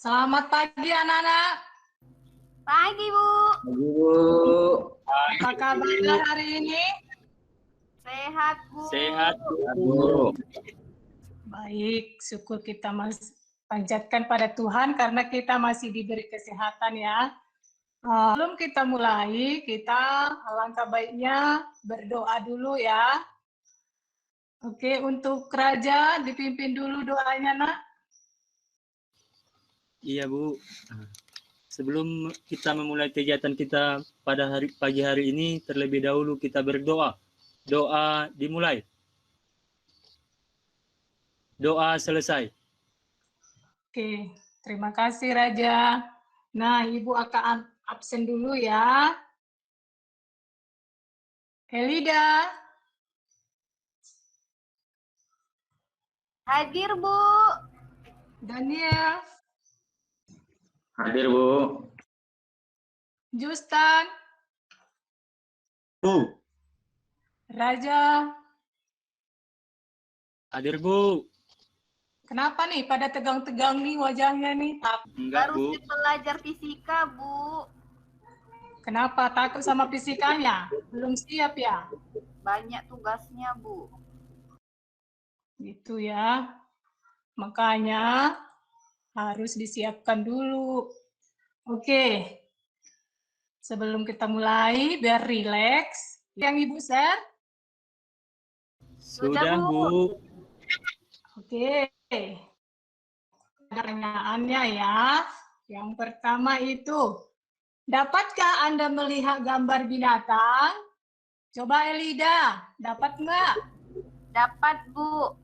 Selamat pagi anak-anak. Pagi, Bu. Pagi, Bu. Apa kabar hari ini? Sehat, Bu. Sehat, Bu. Baik, syukur kita panjatkan pada Tuhan karena kita masih diberi kesehatan ya. Sebelum kita mulai, kita alangkah baiknya berdoa dulu ya. Oke, untuk Raja dipimpin dulu doanya, Nak. Iya, Bu. Sebelum kita memulai kegiatan kita pada pagi hari ini, terlebih dahulu kita berdoa. Doa dimulai. Doa selesai. Oke, terima kasih Raja. Nah, Ibu akan absen dulu ya. Elida. Hadir, Bu. Daniel. Hadir, Bu. Justan. Bu. Raja. Hadir, Bu. Kenapa nih pada tegang-tegang nih wajahnya nih? Enggak, Baru Bu. belajar fisika, Bu. Kenapa takut sama fisikanya? Belum siap ya? Banyak tugasnya, Bu. Gitu ya. Makanya harus disiapkan dulu. Oke. Sebelum kita mulai, biar rileks. Yang Ibu share? Sudah, Bu. Oke. Pertanyaannya ya. Yang pertama itu, dapatkah Anda melihat gambar binatang? Coba Elida, dapat nggak? Dapat, Bu.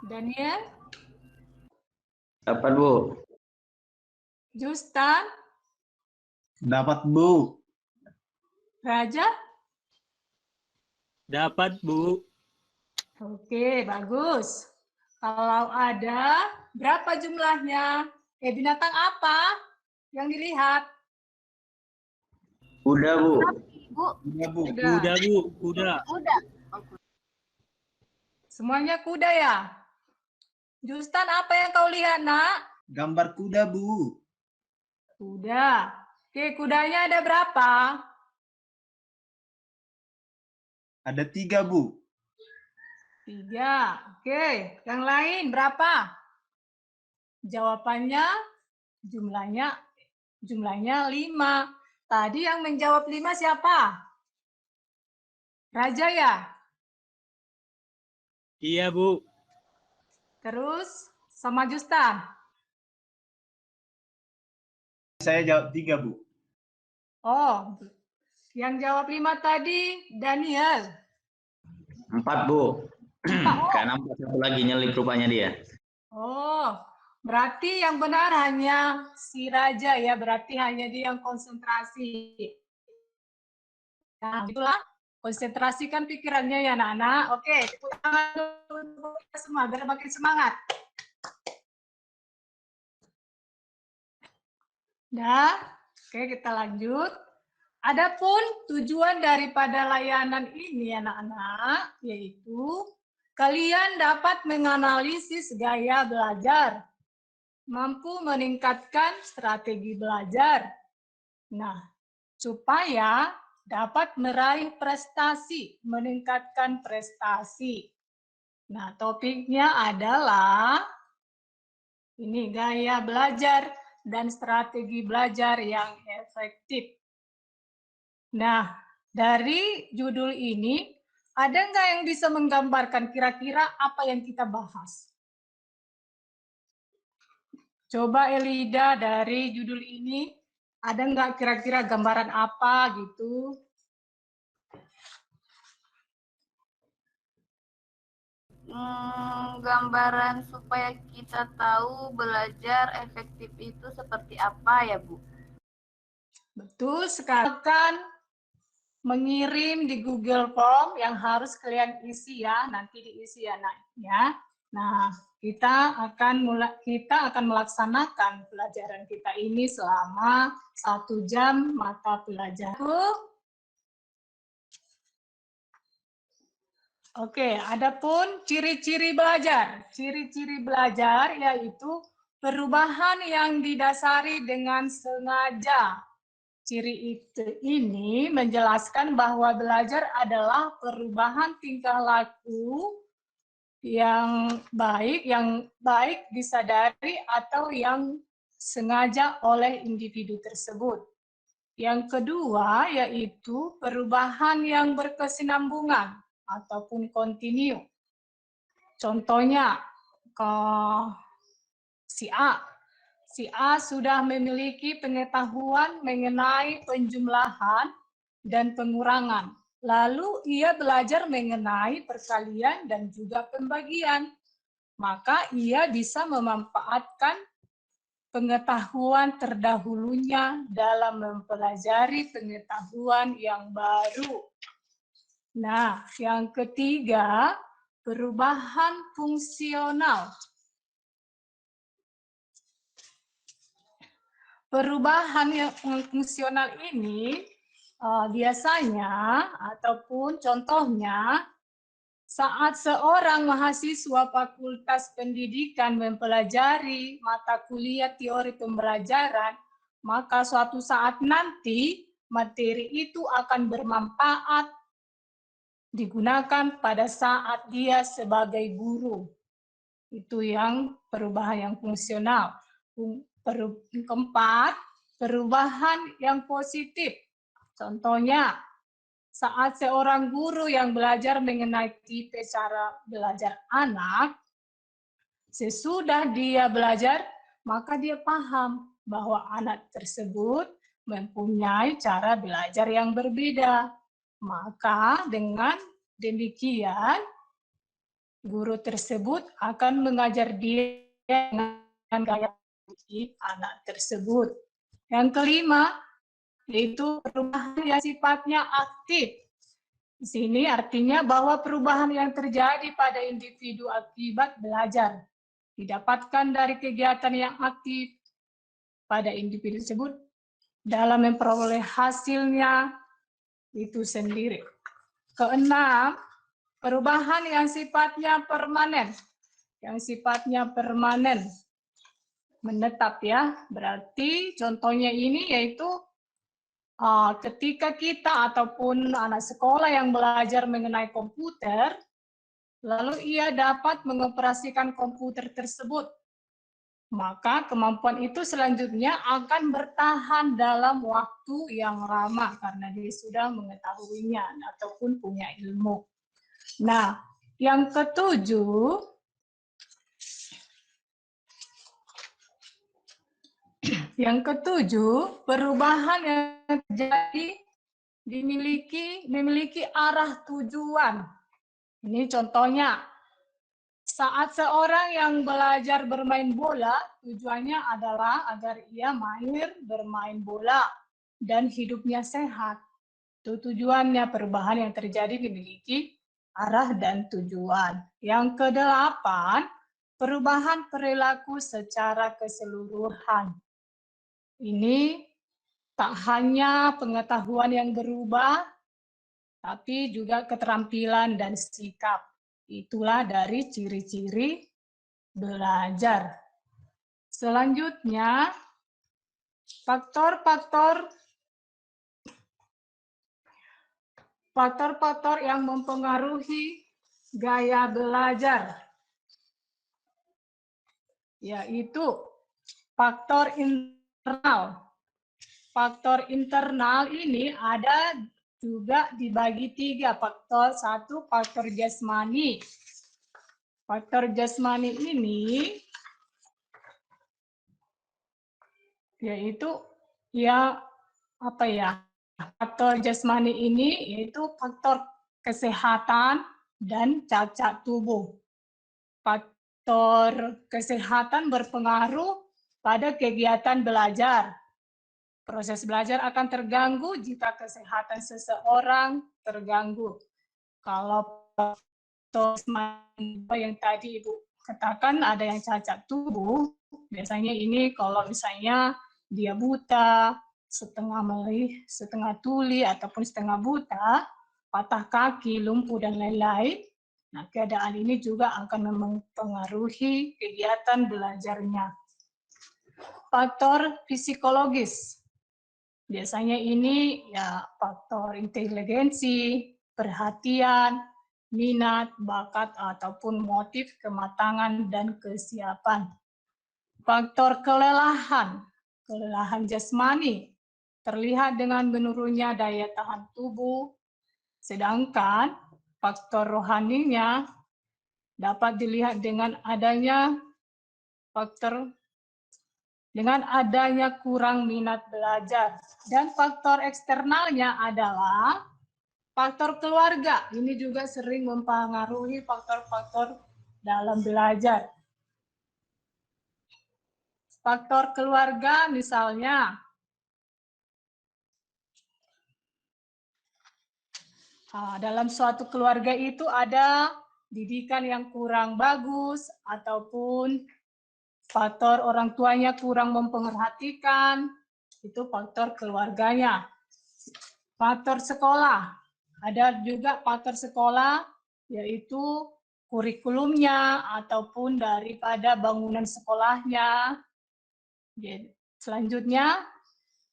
Daniel? Dapat, Bu. Justan? Dapat, Bu. Raja? Dapat, Bu. Oke, bagus. Kalau ada, berapa jumlahnya? Binatang apa yang dilihat? Udah, Bu. Bu. Udah, Bu. Kuda, Bu. Kuda. Udah. Semuanya kuda ya? Justan, apa yang kau lihat, Nak? Gambar kuda, Bu. Kuda. Oke, kudanya ada berapa? Ada 3, Bu. 3. Oke, yang lain berapa? Jawabannya jumlahnya 5. Tadi yang menjawab 5 siapa? Raja ya? Iya, Bu. Terus sama Justan? Saya jawab 3, Bu. Oh, yang jawab 5 tadi Daniel. 4, Bu. Karena 4 satu lagi nyelip rupanya dia. Oh, berarti yang benar hanya si Raja ya, berarti hanya dia yang konsentrasi. Nah, itulah konsentrasikan pikirannya ya anak-anak. Oke, tepuk tangan dulu semua biar makin semangat. Dah, oke kita lanjut. Adapun tujuan daripada layanan ini anak-anak, yaitu kalian dapat menganalisis gaya belajar, mampu meningkatkan strategi belajar. Nah, supaya dapat meraih prestasi, meningkatkan prestasi. Nah, topiknya adalah ini gaya belajar dan strategi belajar yang efektif. Nah, dari judul ini, ada nggak yang bisa menggambarkan kira-kira apa yang kita bahas? Coba Elida, dari judul ini, ada nggak kira-kira gambaran apa gitu? Gambaran supaya kita tahu belajar efektif itu seperti apa ya, Bu? Betul sekali. Akan mengirim di Google Form yang harus kalian isi ya, nanti diisi ya ya. Nah, kita akan melaksanakan pelajaran kita ini selama 1 jam mata pelajaran. Oke, adapun ciri-ciri belajar. Ciri-ciri belajar yaitu perubahan yang didasari dengan sengaja. Ciri itu ini menjelaskan bahwa belajar adalah perubahan tingkah laku yang baik disadari atau yang sengaja oleh individu tersebut. Yang kedua yaitu perubahan yang berkesinambungan ataupun kontinu. Contohnya si A. Si A sudah memiliki pengetahuan mengenai penjumlahan dan pengurangan. Lalu ia belajar mengenai perkalian dan juga pembagian. Maka ia bisa memanfaatkan pengetahuan terdahulunya dalam mempelajari pengetahuan yang baru. Nah, yang ketiga, perubahan fungsional. Perubahan yang fungsional ini biasanya ataupun contohnya saat seorang mahasiswa Fakultas Pendidikan mempelajari mata kuliah teori pembelajaran, maka suatu saat nanti materi itu akan bermanfaat digunakan pada saat dia sebagai guru. Itu yang perubahan yang fungsional. Keempat, perubahan yang positif. Contohnya, saat seorang guru yang belajar mengenai tipe cara belajar anak, sesudah dia belajar, maka dia paham bahwa anak tersebut mempunyai cara belajar yang berbeda. Maka dengan demikian, guru tersebut akan mengajar dia dengan gaya anak tersebut. Yang kelima, yaitu perubahan yang sifatnya aktif. Di sini artinya bahwa perubahan yang terjadi pada individu akibat belajar didapatkan dari kegiatan yang aktif pada individu tersebut dalam memperoleh hasilnya itu sendiri. Keenam, perubahan yang sifatnya permanen. Yang sifatnya permanen, menetap ya. Berarti contohnya ini yaitu ketika kita ataupun anak sekolah yang belajar mengenai komputer, lalu ia dapat mengoperasikan komputer tersebut, maka kemampuan itu selanjutnya akan bertahan dalam waktu yang lama karena dia sudah mengetahuinya ataupun punya ilmu. Nah, yang ketujuh, perubahan yang terjadi memiliki arah tujuan. Ini contohnya, saat seorang yang belajar bermain bola, tujuannya adalah agar ia mahir bermain bola dan hidupnya sehat. Itu tujuannya, perubahan yang terjadi memiliki arah dan tujuan. Yang kedelapan, perubahan perilaku secara keseluruhan. Ini tak hanya pengetahuan yang berubah, tapi juga keterampilan dan sikap. Itulah dari ciri-ciri belajar. Selanjutnya, faktor-faktor yang mempengaruhi gaya belajar, yaitu faktor internal. Faktor internal ini ada juga dibagi tiga. Satu, faktor jasmani. Faktor jasmani ini yaitu faktor jasmani ini yaitu faktor kesehatan dan cacat tubuh. Faktor kesehatan berpengaruh pada kegiatan belajar. Proses belajar akan terganggu jika kesehatan seseorang terganggu. Kalau faktor yang tadi Ibu katakan ada yang cacat tubuh, biasanya ini kalau misalnya dia buta, setengah melih, setengah tuli, ataupun setengah buta, patah kaki, lumpuh, dan lain-lain, nah keadaan ini juga akan mempengaruhi kegiatan belajarnya. faktor psikologis. Biasanya ini ya faktor inteligensi, perhatian, minat, bakat, ataupun motif kematangan dan kesiapan. Faktor kelelahan, kelelahan jasmani, terlihat dengan menurunnya daya tahan tubuh, sedangkan faktor rohaninya dapat dilihat dengan adanya kurang minat belajar. Dan faktor eksternalnya adalah faktor keluarga. Ini juga sering mempengaruhi faktor-faktor dalam belajar. Faktor keluarga misalnya, dalam suatu keluarga itu ada didikan yang kurang bagus, ataupun faktor orang tuanya kurang memperhatikan, itu faktor keluarganya. Faktor sekolah, ada juga faktor sekolah, yaitu kurikulumnya ataupun daripada bangunan sekolahnya. Selanjutnya,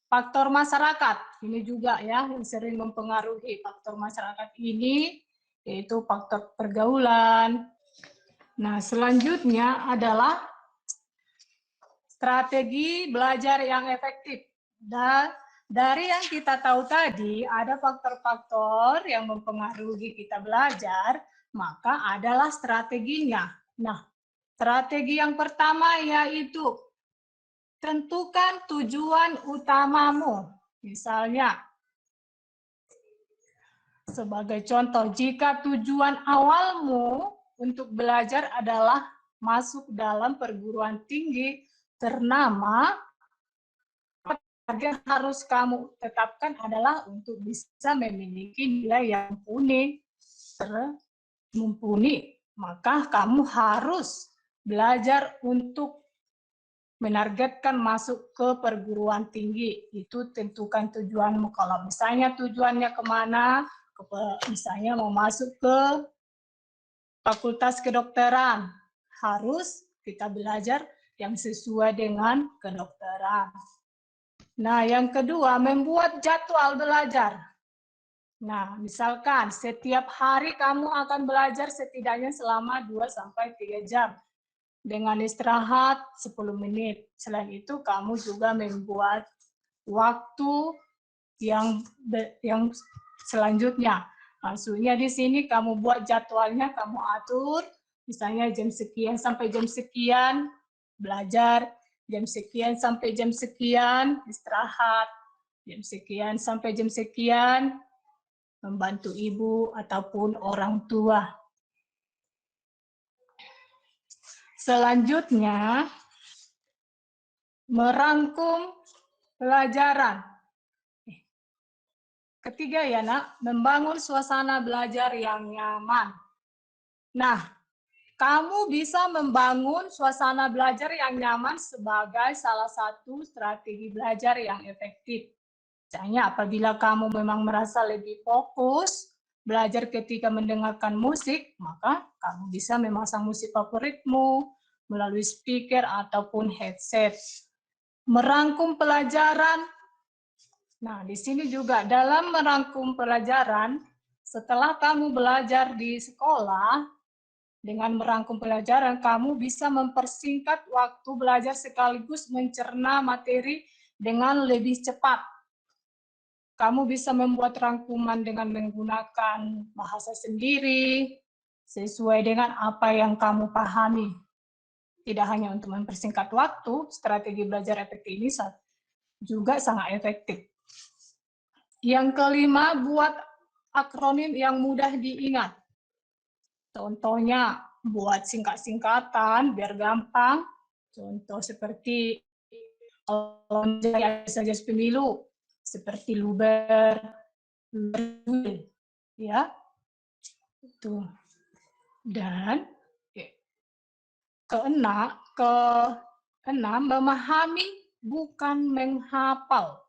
faktor masyarakat, ini juga ya yang sering mempengaruhi faktor masyarakat ini, yaitu faktor pergaulan. Nah, selanjutnya adalah strategi belajar yang efektif. Dan dari yang kita tahu tadi, ada faktor-faktor yang mempengaruhi kita belajar, maka adalah strateginya. Nah, strategi yang pertama yaitu tentukan tujuan utamamu. Misalnya, sebagai contoh, jika tujuan awalmu untuk belajar adalah masuk dalam perguruan tinggi ternama, yang harus kamu tetapkan adalah untuk bisa memiliki nilai yang mumpuni. Maka kamu harus belajar untuk menargetkan masuk ke perguruan tinggi. Itu tentukan tujuanmu. Kalau misalnya tujuannya kemana, misalnya mau masuk ke fakultas kedokteran, harus kita belajar yang sesuai dengan kedokteran. Nah, yang kedua, membuat jadwal belajar. Nah, misalkan setiap hari kamu akan belajar setidaknya selama 2-3 jam. Dengan istirahat 10 menit. Selain itu, kamu juga membuat waktu yang selanjutnya. Maksudnya di sini kamu buat jadwalnya, kamu atur, misalnya jam sekian sampai jam sekian belajar, jam sekian sampai jam sekian istirahat, jam sekian sampai jam sekian membantu ibu ataupun orang tua. Selanjutnya, merangkum pelajaran. Ketiga ya nak, membangun suasana belajar yang nyaman. Nah, kamu bisa membangun suasana belajar yang nyaman sebagai salah satu strategi belajar yang efektif. Misalnya apabila kamu memang merasa lebih fokus belajar ketika mendengarkan musik, maka kamu bisa memasang musik favoritmu melalui speaker ataupun headset. Merangkum pelajaran. Nah, di sini juga dalam merangkum pelajaran, setelah kamu belajar di sekolah, dengan merangkum pelajaran, kamu bisa mempersingkat waktu belajar sekaligus mencerna materi dengan lebih cepat. Kamu bisa membuat rangkuman dengan menggunakan bahasa sendiri, sesuai dengan apa yang kamu pahami. Tidak hanya untuk mempersingkat waktu, strategi belajar efektif ini juga sangat efektif. Yang kelima, buat akronim yang mudah diingat. Contohnya, buat singkat-singkatan biar gampang. Contoh seperti saja pemilu, seperti luber, ya, itu. Dan keenam, memahami bukan menghafal.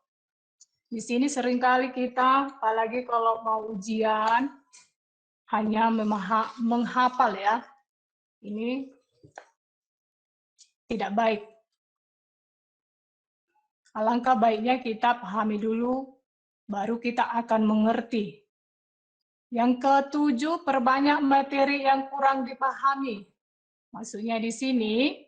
Di sini seringkali kita, apalagi kalau mau ujian, hanya menghafal ya. Ini tidak baik. alangkah baiknya kita pahami dulu, baru kita akan mengerti. Yang ketujuh, perbanyak materi yang kurang dipahami. Maksudnya di sini,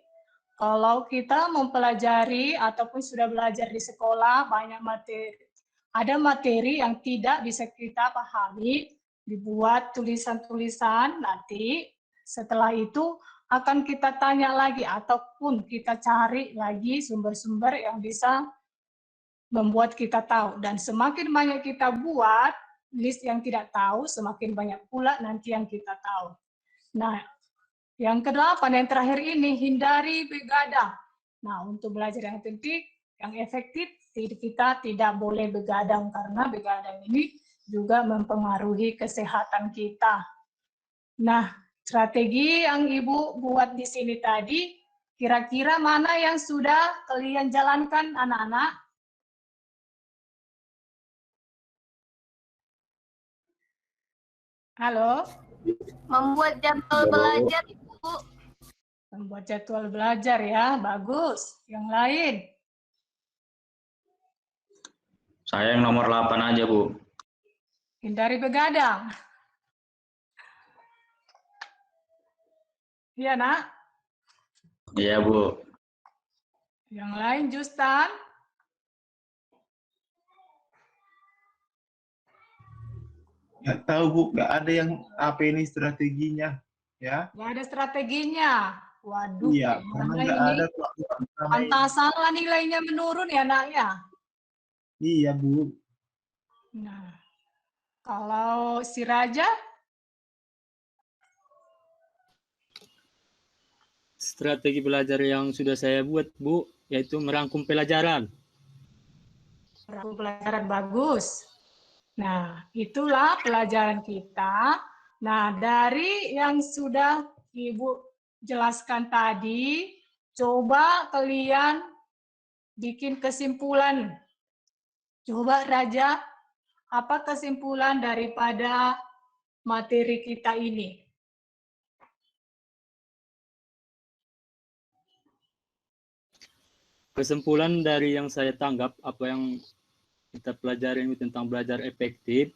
kalau kita mempelajari ataupun sudah belajar di sekolah, banyak materi. Ada materi yang tidak bisa kita pahami, dibuat tulisan-tulisan, nanti setelah itu akan kita tanya lagi ataupun kita cari lagi sumber-sumber yang bisa membuat kita tahu. Dan semakin banyak kita buat list yang tidak tahu, semakin banyak pula nanti yang kita tahu. Nah, yang kedelapan, yang terakhir ini, hindari begadang. Nah, untuk belajar yang penting, yang efektif, kita tidak boleh begadang, karena begadang ini juga mempengaruhi kesehatan kita. Nah, strategi yang Ibu buat di sini tadi, kira-kira mana yang sudah kalian jalankan, anak-anak? Halo? Membuat jadwal belajar, Ibu. Membuat jadwal belajar ya, bagus. Yang lain? Saya yang nomor 8 aja, Bu. Hindari begadang. Iya, Nak? Iya, Bu. Yang lain, Justan? Nggak tahu, Bu. Nggak ada yang apa ini strateginya. Ya. Nggak ada strateginya. Waduh, Iya, karena gimana nggak ini? ada pelakuan sama ini. Pantasanlah nilainya menurun ya, Nak ya? Iya, Bu. Nah, kalau si Raja, Strategi belajar yang sudah saya buat, Bu, yaitu merangkum pelajaran. pelajaran bagus. Nah, itulah pelajaran kita. Nah, dari yang sudah Ibu jelaskan tadi, coba kalian bikin kesimpulan. Coba Raja, apa kesimpulan daripada materi kita ini? Kesimpulan dari yang saya tanggap, apa yang kita pelajari ini tentang belajar efektif,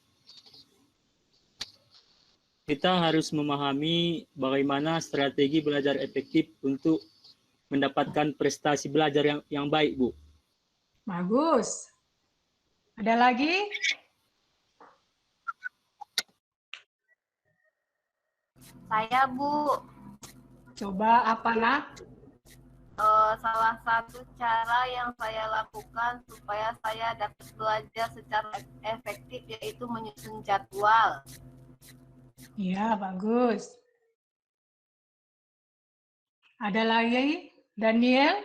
kita harus memahami bagaimana strategi belajar efektif untuk mendapatkan prestasi belajar yang baik, Bu. Bagus. Ada lagi? Saya, Bu, Coba apa, Nak? salah satu cara yang saya lakukan supaya saya dapat belajar secara efektif yaitu menyusun jadwal. Iya, bagus. Ada lagi, Daniel?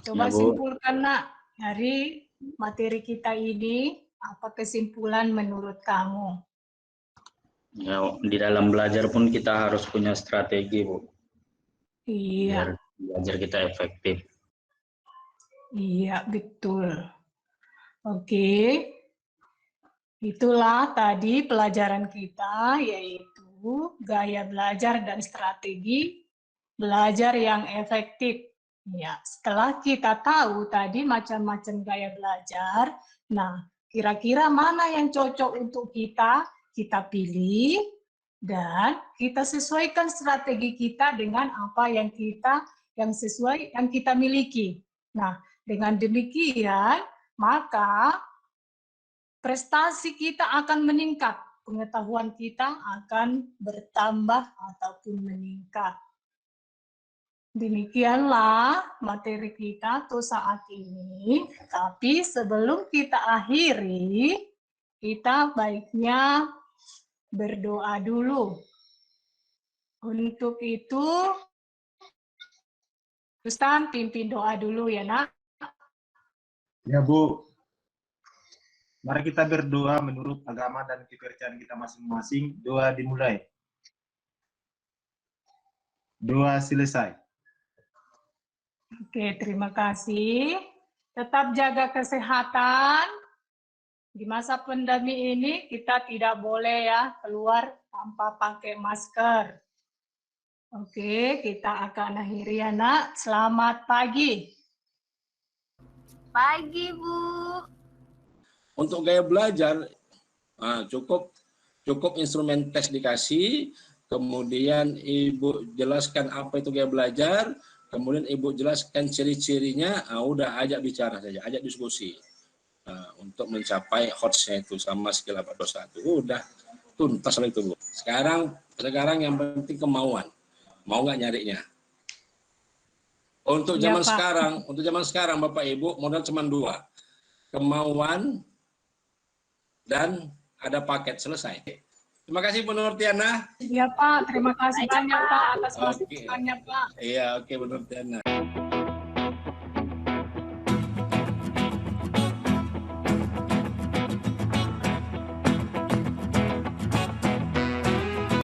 Coba Ya, Bu. simpulkan, Nak, dari materi kita ini, apa kesimpulan menurut kamu? Ya, di dalam belajar pun kita harus punya strategi, Bu. Iya, Biar belajar kita efektif. iya, betul. Oke, itulah tadi pelajaran kita, yaitu gaya belajar dan strategi belajar yang efektif. Ya, setelah kita tahu tadi macam-macam gaya belajar, nah kira-kira mana yang cocok untuk kita pilih dan kita sesuaikan strategi kita dengan apa yang sesuai yang kita miliki. Nah, dengan demikian maka prestasi kita akan meningkat, pengetahuan kita akan bertambah ataupun meningkat. Demikianlah materi kita untuk saat ini. Tapi sebelum kita akhiri, kita baiknya berdoa dulu. Untuk itu, Ustaz pimpin doa dulu ya, Nak. Ya, Bu. Mari kita berdoa menurut agama dan kepercayaan kita masing-masing. Doa dimulai. Doa selesai. Oke, terima kasih. Tetap jaga kesehatan. Di masa pandemi ini kita tidak boleh ya keluar tanpa pakai masker. Oke, kita akan akhiri ya, Nak. Selamat pagi. Pagi, Bu. Untuk gaya belajar, cukup instrumen tes dikasih, kemudian Ibu jelaskan apa itu gaya belajar, kemudian Ibu jelaskan ciri-cirinya, udah ajak bicara saja, ajak diskusi. Untuk mencapai HOTS-nya itu sama skill 421. Udah tuntas lah itu, Bu. Sekarang yang penting kemauan. Mau nggak nyarinya? Untuk zaman sekarang Bapak Ibu modal cuma 2. Kemauan dan ada paket, selesai. Terima kasih Bu Nurtiana. Iya Pak, terima kasih banyak Pak atas masukannya Pak. Iya, oke Bu Nurtiana.